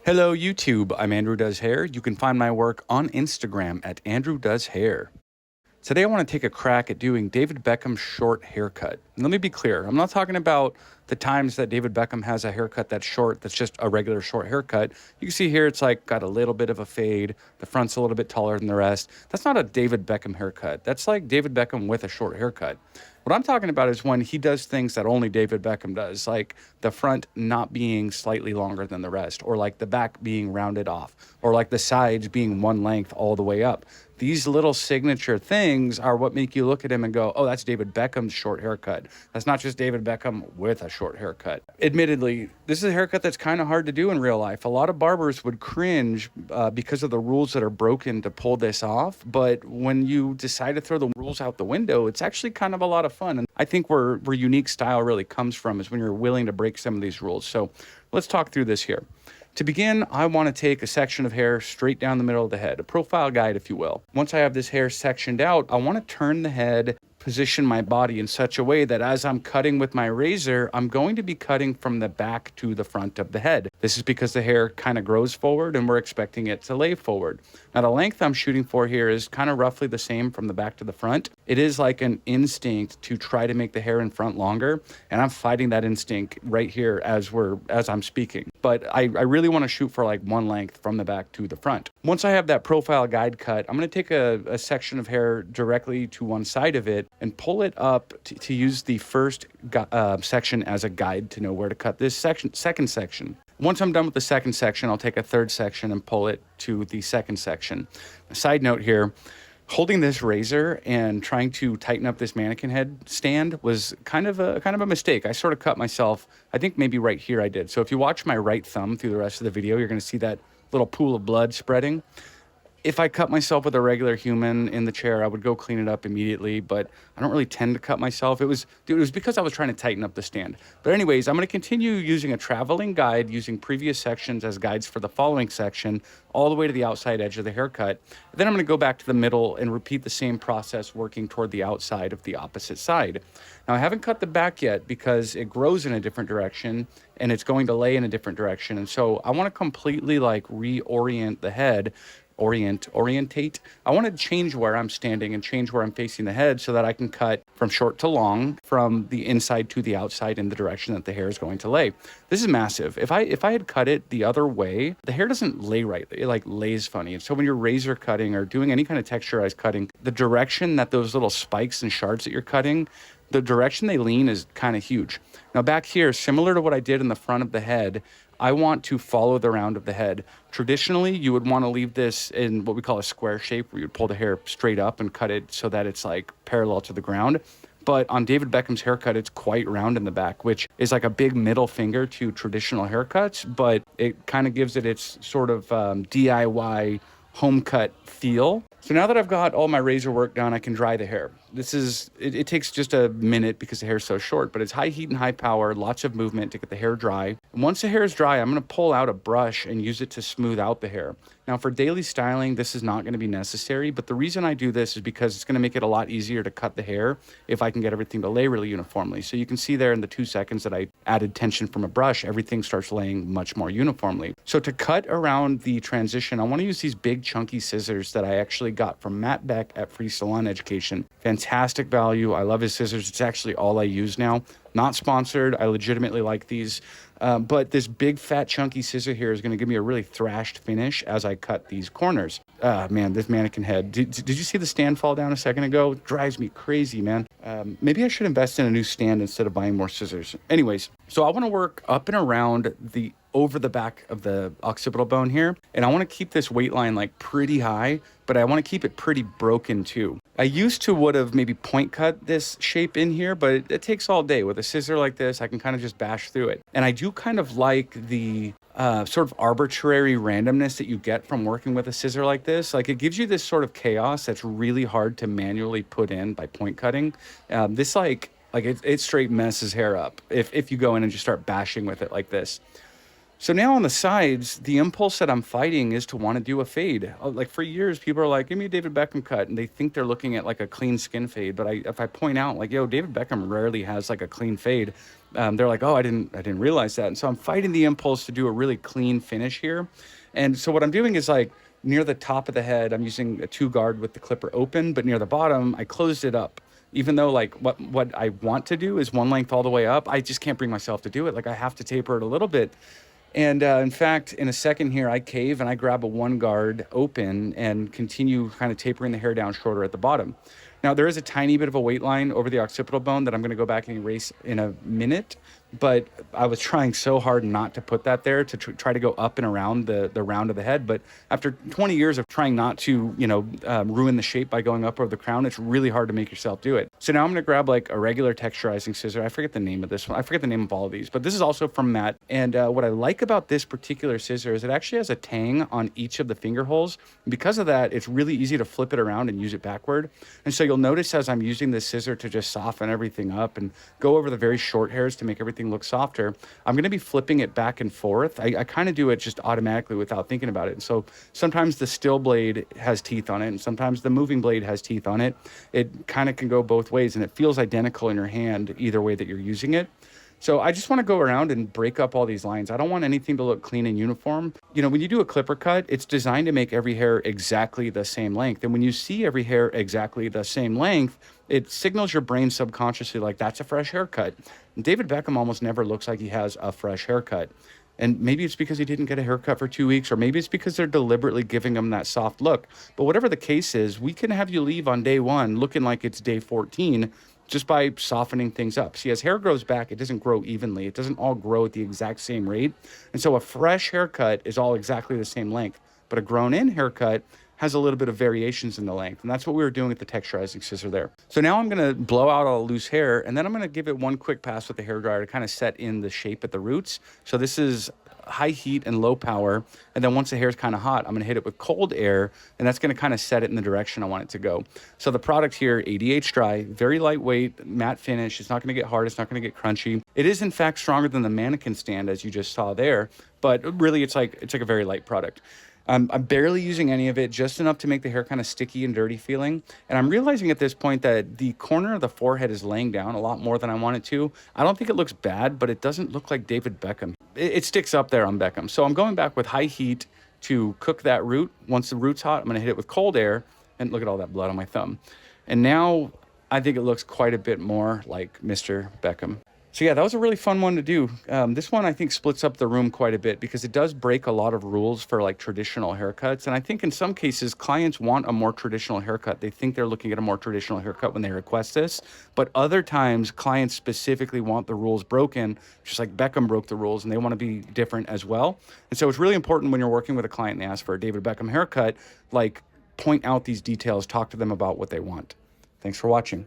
Hello, YouTube. I'm Andrew Does Hair. You can find my work on Instagram at Andrew Does Hair. Today, I want to take a crack at doing David Beckham's short haircut. And let me be clear, I'm not talking about the times that David Beckham has a haircut that's short, that's just a regular short haircut. You can see here it's like got a little bit of a fade. The front's a little bit taller than the rest. That's not a David Beckham haircut. That's like David Beckham with a short haircut. What I'm talking about is when he does things that only David Beckham does, like the front not being slightly longer than the rest, or like the back being rounded off, or like the sides being one length all the way up. These little signature things are what make you look at him and go, oh, that's David Beckham's short haircut. That's not just David Beckham with a short haircut. Admittedly, this is a haircut that's kind of hard to do in real life. A lot of barbers would cringe because of the rules that are broken to pull this off. But when you decide to throw the rules out the window, it's actually kind of a lot of fun. And I think where unique style really comes from is when you're willing to break some of these rules. So let's talk through this here. To begin, I want to take a section of hair straight down the middle of the head, a profile guide, if you will. Once I have this hair sectioned out, I want to turn the head, position my body in such a way that as I'm cutting with my razor, I'm going to be cutting from the back to the front of the head. This is because the hair kind of grows forward and we're expecting it to lay forward. Now, the length I'm shooting for here is kind of roughly the same from the back to the front. It is like an instinct to try to make the hair in front longer, and I'm fighting that instinct right here as I'm speaking. But I really want to shoot for like one length from the back to the front. Once I have that profile guide cut, I'm going to take a section of hair directly to one side of it and pull it up to use the first section as a guide to know where to cut this second section. Once I'm done with the second section, I'll take a third section and pull it to the second section. A side note here, holding this razor and trying to tighten up this mannequin head stand was kind of a mistake. I sort of cut myself. I think maybe right here I did. So if you watch my right thumb through the rest of the video, you're going to see that little pool of blood spreading. If I cut myself with a regular human in the chair, I would go clean it up immediately, but I don't really tend to cut myself. It was because I was trying to tighten up the stand. But anyways, I'm going to continue using a traveling guide, using previous sections as guides for the following section, all the way to the outside edge of the haircut. Then I'm going to go back to the middle and repeat the same process, working toward the outside of the opposite side. Now, I haven't cut the back yet because it grows in a different direction and it's going to lay in a different direction. And so I want to completely like reorient the head. Orientate. I want to change where I'm standing and change where I'm facing the head so that I can cut from short to long, from the inside to the outside in the direction that the hair is going to lay. This is massive. If I had cut it the other way, the hair doesn't lay right. It like lays funny. And so when you're razor cutting or doing any kind of texturized cutting, the direction that those little spikes and shards that you're cutting, the direction they lean is kind of huge. Now back here, similar to what I did in the front of the head, I want to follow the round of the head. Traditionally, you would want to leave this in what we call a square shape, where you would pull the hair straight up and cut it so that it's like parallel to the ground. But on David Beckham's haircut, it's quite round in the back, which is like a big middle finger to traditional haircuts, but it kind of gives it its sort of DIY home cut feel. So now that I've got all my razor work done, I can dry the hair. It takes just a minute because the hair is so short, but it's high heat and high power, lots of movement to get the hair dry. And once the hair is dry, I'm going to pull out a brush and use it to smooth out the hair. Now for daily styling, this is not going to be necessary, but the reason I do this is because it's going to make it a lot easier to cut the hair if I can get everything to lay really uniformly. So you can see there in the 2 seconds that I added tension from a brush, everything starts laying much more uniformly. So to cut around the transition, I want to use these big chunky scissors that I actually got from Matt Beck at Free Salon Education. Fantastic value. I love his scissors. It's actually all I use now. Not sponsored. I legitimately like these. But this big fat chunky scissor here is going to give me a really thrashed finish as I cut these corners. Man, this mannequin head. Did you see the stand fall down a second ago? It drives me crazy, man. Maybe I should invest in a new stand instead of buying more scissors. Anyways, so I want to work up and around over the back of the occipital bone here. And I want to keep this weight line like pretty high, but I want to keep it pretty broken too. I used to would have maybe point cut this shape in here, but it takes all day. With a scissor like this, I can kind of just bash through it. And I do kind of like the sort of arbitrary randomness that you get from working with a scissor like this. Like it gives you this sort of chaos that's really hard to manually put in by point cutting. It straight messes hair up if you go in and just start bashing with it like this. So now on the sides, the impulse that I'm fighting is to want to do a fade. Like for years, people are like, "Give me a David Beckham cut," and they think they're looking at like a clean skin fade. But if I point out, like, "Yo, David Beckham rarely has like a clean fade," they're like, "Oh, I didn't realize that." And so I'm fighting the impulse to do a really clean finish here. And so what I'm doing is like near the top of the head, I'm using a 2 guard with the clipper open, but near the bottom, I closed it up. Even though like what I want to do is one length all the way up, I just can't bring myself to do it. Like I have to taper it a little bit. And in fact, in a second here, I cave and I grab a 1 guard open and continue kind of tapering the hair down shorter at the bottom. Now, there is a tiny bit of a weight line over the occipital bone that I'm going to go back and erase in a minute, but I was trying so hard not to put that there to try to go up and around the round of the head. But after 20 years of trying not to, ruin the shape by going up over the crown, it's really hard to make yourself do it. So now I'm going to grab like a regular texturizing scissor. I forget the name of this one. I forget the name of all of these, but this is also from Matt. And what I like about this particular scissor is it actually has a tang on each of the finger holes. And because of that, it's really easy to flip it around and use it backward. And so you'll notice as I'm using this scissor to just soften everything up and go over the very short hairs to make everything look softer, I'm going to be flipping it back and forth. I kind of do it just automatically without thinking about it. And so sometimes the still blade has teeth on it, and sometimes the moving blade has teeth on it. It kind of can go both ways, and it feels identical in your hand either way that you're using it. So I just want to go around and break up all these lines. I don't want anything to look clean and uniform. When you do a clipper cut, it's designed to make every hair exactly the same length. And when you see every hair exactly the same length, it signals your brain subconsciously like that's a fresh haircut. And David Beckham almost never looks like he has a fresh haircut. And maybe it's because he didn't get a haircut for 2 weeks, or maybe it's because they're deliberately giving him that soft look. But whatever the case is, we can have you leave on day 1 looking like it's day 14 just by softening things up. See, as hair grows back, it doesn't grow evenly. It doesn't all grow at the exact same rate. And so a fresh haircut is all exactly the same length, but a grown-in haircut has a little bit of variations in the length. And that's what we were doing with the texturizing scissor there. So now I'm gonna blow out all the loose hair, and then I'm gonna give it one quick pass with the hairdryer to kind of set in the shape at the roots. So this is high heat and low power. And then once the hair is kind of hot, I'm going to hit it with cold air, and that's going to kind of set it in the direction I want it to go. So the product here, ADH dry, very lightweight, matte finish. It's not going to get hard. It's not going to get crunchy. It is in fact stronger than the mannequin stand, as you just saw there, but really it's like a very light product. I'm barely using any of it, just enough to make the hair kind of sticky and dirty feeling. And I'm realizing at this point that the corner of the forehead is laying down a lot more than I want it to. I don't think it looks bad, but it doesn't look like David Beckham. It sticks up there on Beckham. So I'm going back with high heat to cook that root. Once the root's hot, I'm going to hit it with cold air. And look at all that blood on my thumb. And now I think it looks quite a bit more like Mr. Beckham. So yeah, that was a really fun one to do. This one I think splits up the room quite a bit because it does break a lot of rules for like traditional haircuts. And I think in some cases, clients want a more traditional haircut. They think they're looking at a more traditional haircut when they request this. But other times, clients specifically want the rules broken, just like Beckham broke the rules, and they want to be different as well. And so it's really important when you're working with a client and they ask for a David Beckham haircut, like point out these details, talk to them about what they want. Thanks for watching.